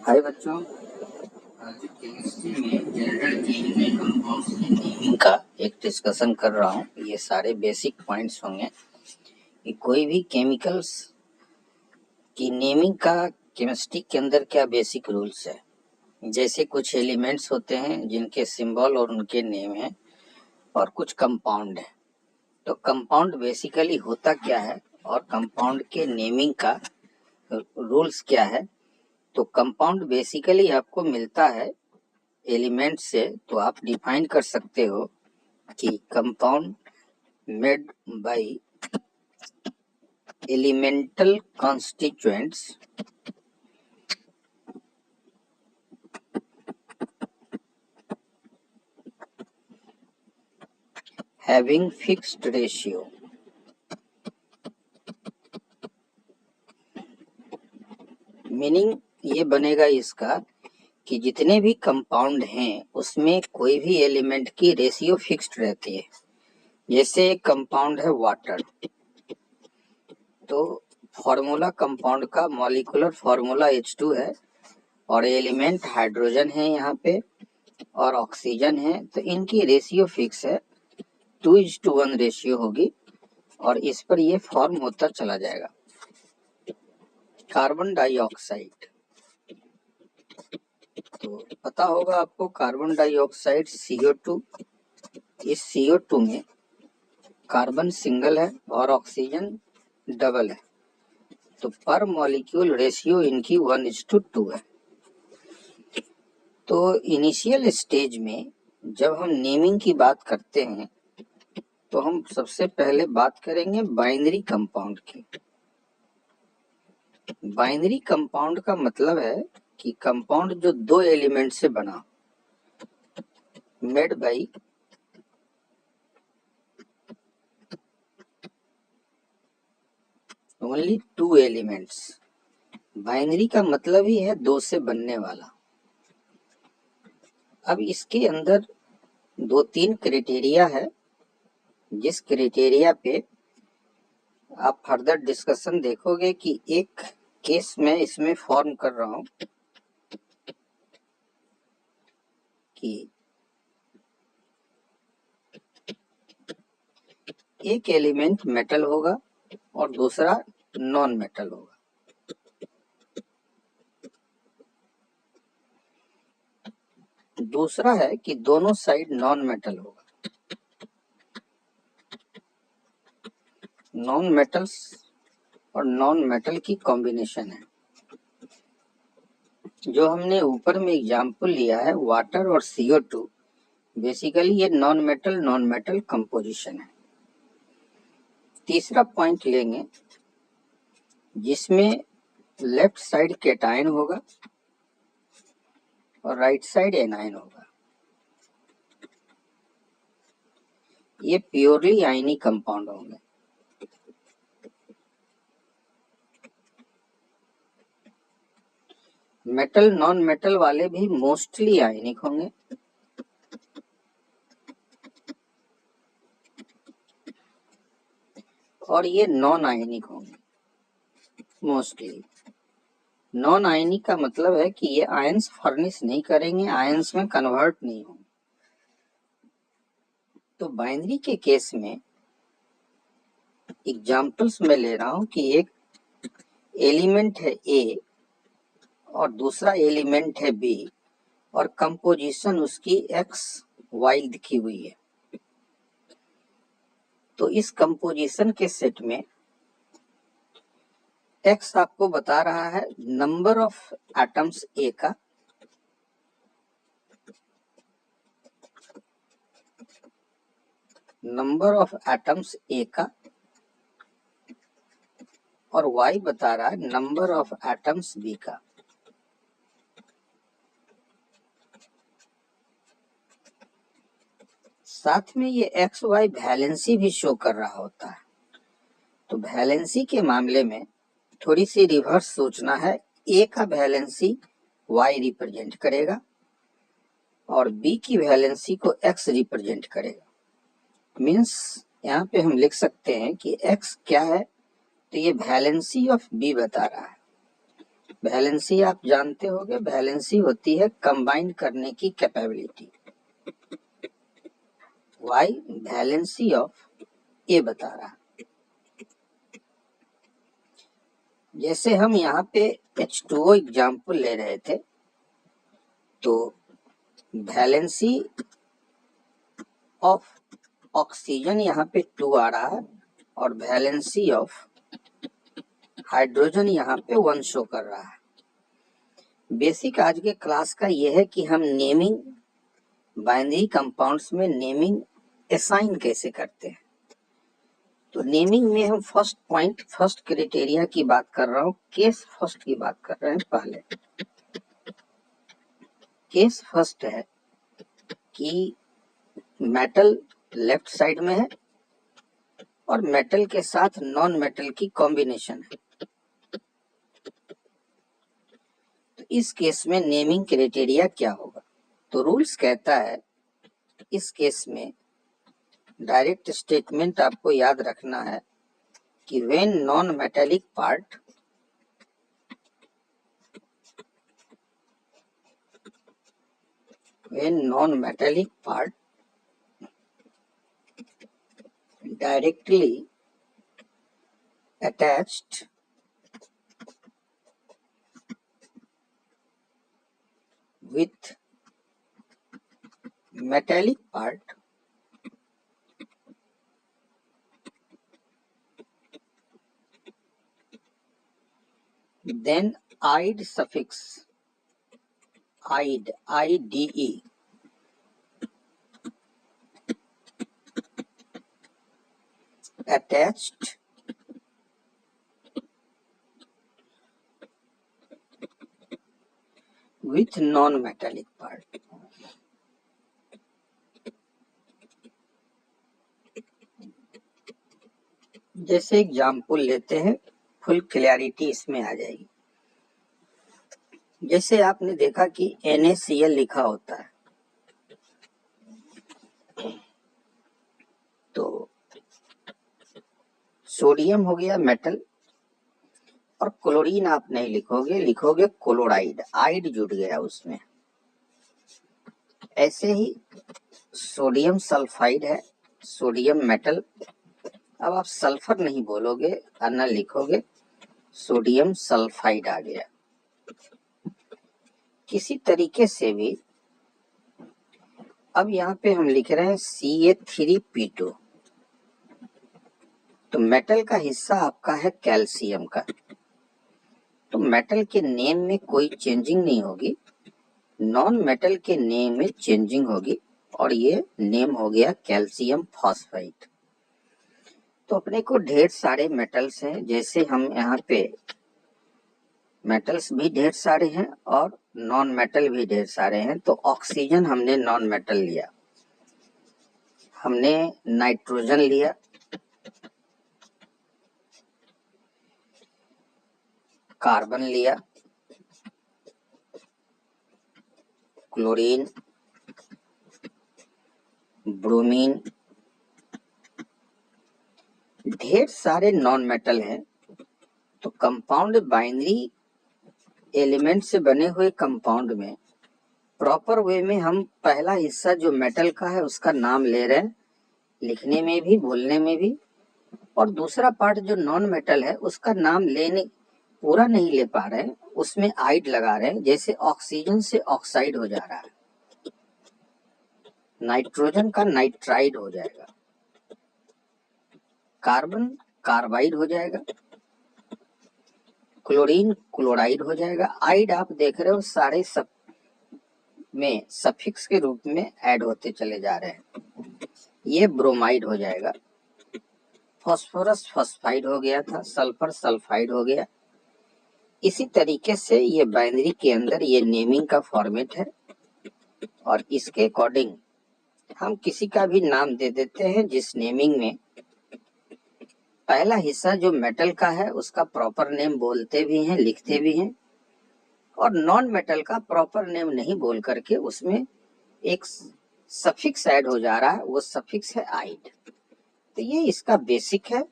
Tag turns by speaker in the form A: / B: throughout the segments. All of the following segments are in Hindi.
A: हाय बच्चों, आज केमिस्ट्री में जनरल केमिकल कंपाउंड्स की नेमिंग का एक डिस्कशन कर रहा हूँ। ये सारे बेसिक पॉइंट्स होंगे कि कोई भी केमिकल्स की नेमिंग का केमिस्ट्री के अंदर क्या बेसिक रूल्स है। जैसे कुछ एलिमेंट्स होते हैं जिनके सिंबल और उनके नेम है, और कुछ कंपाउंड है। तो कंपाउंड बेसिकली होता क्या है और कंपाउंड के नेमिंग का रूल्स क्या है। तो कंपाउंड बेसिकली आपको मिलता है एलिमेंट से, तो आप डिफाइन कर सकते हो कि compound made by elemental constituents having fixed ratio. Meaning ये बनेगा इसका कि जितने भी कंपाउंड हैं उसमें कोई भी एलिमेंट की रेशियो फिक्स्ड रहती है। जैसे एक कंपाउंड है वाटर, तो फॉर्मूला कंपाउंड का मॉलिक्यूलर फॉर्मूला H2 है और एलिमेंट हाइड्रोजन है यहाँ पे और ऑक्सीजन है, तो इनकी रेशियो फिक्स है, 2:1 रेशियो होगी और इस पर ये फॉर्म होता चला जाएगा। कार्बन डाइऑक्साइड, तो पता होगा आपको कार्बन डाइऑक्साइड CO2, इस CO2 में कार्बन सिंगल है और ऑक्सीजन डबल है, तो पर मॉलिक्यूल रेशियो इनकी 1:2 है। तो इनिशियल स्टेज में जब हम नेमिंग की बात करते हैं तो हम सबसे पहले बात करेंगे बाइनरी कंपाउंड की। बाइनरी कंपाउंड का मतलब है कि कंपाउंड जो दो एलिमेंट से बना, made by only 2 elements. Binary का मतलब ही है दो से बनने वाला। अब इसके अंदर 2-3 क्राइटेरिया है, जिस क्राइटेरिया पे आप फर्दर डिस्कशन देखोगे कि एक केस में इसमें फॉर्म कर रहा हूं कि एक एलिमेंट मेटल होगा और दूसरा नॉन मेटल होगा। दूसरा है कि दोनों साइड नॉन मेटल होगा। नॉन मेटल्स और नॉन मेटल की कॉम्बिनेशन है। जो हमने ऊपर में एग्जांपल लिया है वाटर और CO2, बेसिकली ये नॉन मेटल कंपोजिशन है। तीसरा पॉइंट लेंगे जिसमें लेफ्ट साइड कैटायन होगा और राइट साइड एनायन होगा। ये प्योरली आयनिक कंपाउंड होंगे। मेटल नॉन मेटल वाले भी मोस्टली आयनिक होंगे। और ये नॉन आयनिक होंगे मोस्टली। नॉन आयनिक का मतलब है कि ये आयंस फर्निश नहीं करेंगे, आयंस में कन्वर्ट नहीं होंगे। तो बाइनरी के केस में एग्जांपल्स में ले रहा हूं कि एक एलिमेंट है A और दूसरा एलिमेंट है B और कंपोजिशन उसकी XY लिखी हुई है। तो इस कंपोजिशन के सेट में X आपको बता रहा है नंबर ऑफ एटम्स A का, नंबर ऑफ एटम्स A का, और Y बता रहा है नंबर ऑफ एटम्स B का। साथ में ये XY वैलेंसी भी शो कर रहा होता है। तो वैलेंसी के मामले में थोड़ी सी रिवर्स सोचना है। A का वैलेंसी Y रिप्रेजेंट करेगा और B की वैलेंसी को X रिप्रेजेंट करेगा। मीन्स यहाँ पे हम लिख सकते हैं कि X क्या है, तो ये वैलेंसी ऑफ B बता रहा है। वैलेंसी आप जानते होंगे, वैलेंसी होती है कंबाइन करने की कैपेबिलिटी। वाई वैलेंसी ऑफ ये बता रहा। जैसे हम यहाँ पे H2O एग्जाम्पल ले रहे थे, तो वैलेंसी ऑफ ऑक्सीजन यहाँ पे 2 आ रहा है और वैलेंसी ऑफ हाइड्रोजन यहाँ पे 1 शो कर रहा है। बेसिक आज के क्लास का यह है कि हम नेमिंग बाइनरी कंपाउंड्स में नेमिंग असाइन कैसे करते हैं। तो नेमिंग में हम फर्स्ट क्राइटेरिया की बात कर रहा हूँ, केस फर्स्ट की बात कर रहे हैं। पहले केस फर्स्ट है कि मेटल लेफ्ट साइड में है और मेटल के साथ नॉन मेटल की कॉम्बिनेशन है। तो इस केस में नेमिंग क्राइटेरिया क्या होगा? तो रूल्स कहता है इस केस में डायरेक्ट स्टेटमेंट आपको याद रखना है कि when non metallic part directly attached with metallic part, then ide suffix ide attached with non-metallic part. जैसे एग्जाम्पल लेते हैं, फुल क्लैरिटी इसमें आ जाएगी। जैसे आपने देखा कि NaCl लिखा होता है, तो सोडियम हो गया मेटल और क्लोरीन आप नहीं लिखोगे, लिखोगे क्लोराइड, आइड जुड़ गया उसमें। ऐसे ही सोडियम सल्फाइड है, सोडियम मेटल, अब आप सल्फर नहीं बोलोगे, अन्ना लिखोगे, सोडियम सल्फाइड आ गया। किसी तरीके से भी अब यहाँ पे हम लिख रहे हैं Ca3P2, तो मेटल का हिस्सा आपका है कैल्शियम का, तो मेटल के नेम में कोई चेंजिंग नहीं होगी, नॉन मेटल के नेम में चेंजिंग होगी और ये नेम हो गया कैल्शियम फॉस्फाइड। तो अपने को ढेर सारे मेटल्स हैं, जैसे हम यहाँ पे मेटल्स भी ढेर सारे हैं और नॉन मेटल भी ढेर सारे हैं। तो ऑक्सीजन हमने नॉन मेटल लिया, हमने नाइट्रोजन लिया, कार्बन लिया, क्लोरीन, ब्रोमीन, ढेर सारे नॉन मेटल हैं। तो कंपाउंड बाइनरी एलिमेंट से बने हुए कंपाउंड में प्रॉपर वे में हम पहला हिस्सा जो मेटल का है उसका नाम ले रहे हैं, लिखने में भी बोलने में भी, और दूसरा पार्ट जो नॉन मेटल है उसका नाम लेने पूरा नहीं ले पा रहे हैं, उसमें आइड लगा रहे हैं। जैसे ऑक्सीजन से ऑक्साइड हो जा रहा है, नाइट्रोजन का नाइट्राइड हो जाएगा, कार्बन कार्बाइड हो जाएगा, क्लोरीन क्लोराइड हो जाएगा। आइड आप देख रहे हो सारे सब में सफिक्स के रूप में ऐड होते चले जा रहे हैं, ये ब्रोमाइड हो जाएगा, फास्फोरस फॉस्फाइड हो गया था, सल्फर सल्फाइड हो गया। इसी तरीके से ये बाइनरी के अंदर ये नेमिंग का फॉर्मेट है और इसके अकॉर्डिंग हम किसी का भी नाम दे देते हैं जिस नेमिंग में पहला हिस्सा जो मेटल का है उसका प्रॉपर नेम बोलते भी हैं, लिखते भी हैं, और नॉन मेटल का प्रॉपर नेम नहीं बोल करके उसमें एक सफिक्स ऐड हो जा रहा है, वो सफिक्स है आइड। तो ये इसका बेसिक है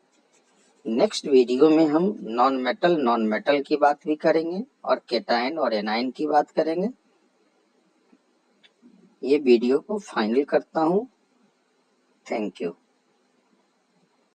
A: नेक्स्ट वीडियो में हम नॉन मेटल की बात भी करेंगे और केटायन और एनायन की बात करेंगे। ये वीडियो को फाइनल करता हूँ। Thank you.